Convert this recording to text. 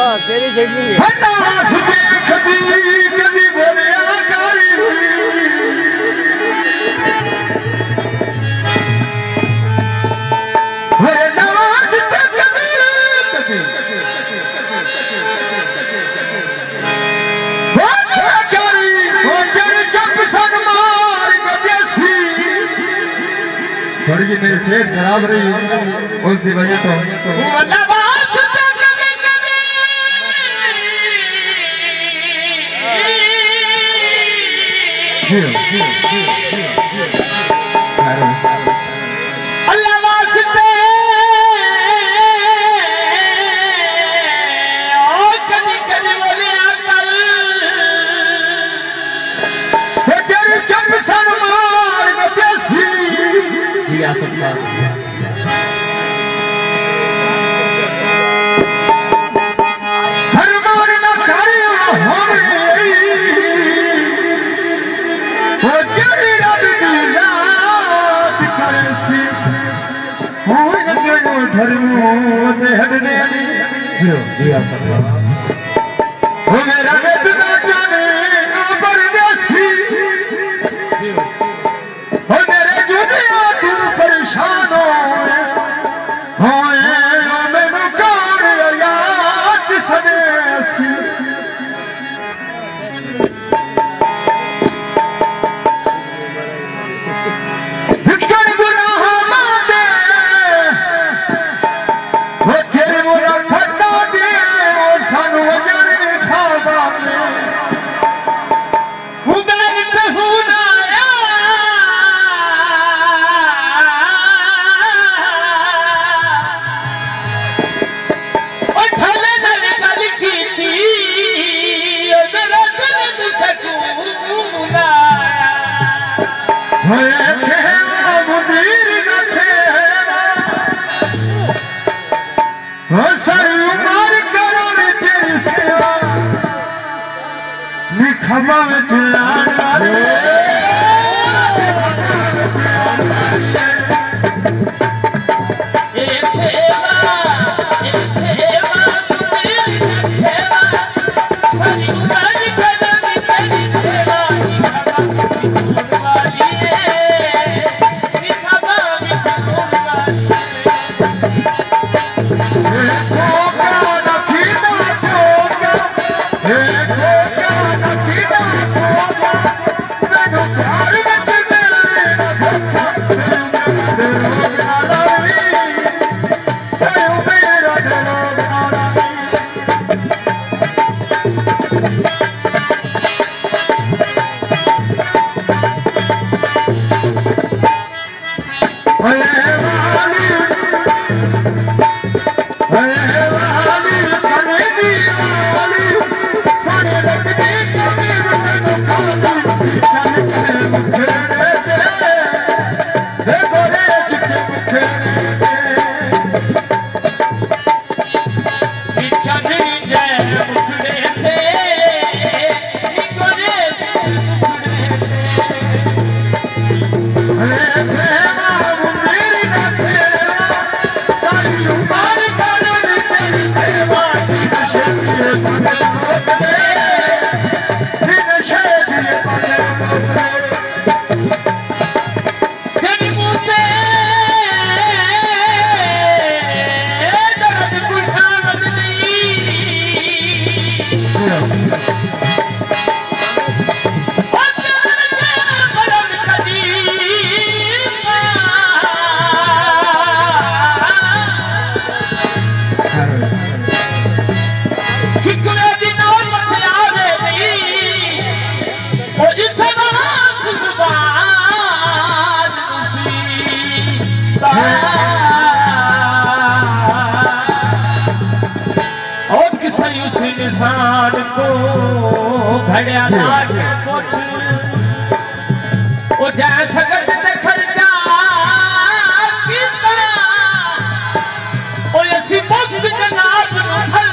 तेरी चटनी है कभी कभी बोले आकारी मेरे नवाज पे कभी कभी बोले आकारी वो तेरी जब सनमार कदेसी थोड़ी जी मेरी सेहत खराब रही उस दी वजह तो अल्लाह वास्ते ओ कभी कभी बोले अकल तेरी जब सनमार कदेसी जी आ सकता जी आ सकता वो मेरा वेदना जाने परदेसी वो मेरे जुनिया तू परेशान होए मैनू कौन याद सनेसी विकट गुनाह माते वो तेरे मोरा फटा दे वो सानू वजन नहीं खादा उबैर तहुनाया उठले नल गल कीती ओ मेरा दिल में सकून आया होए तेरा मुदीर न तेरा हो सारी उमर करो तेरी सेवा निखबा विच आना रे इंसान को घड़िया लाग कुछ वो जा सकत ते खर्चा कीता ओ असी मुक्त जनाब नु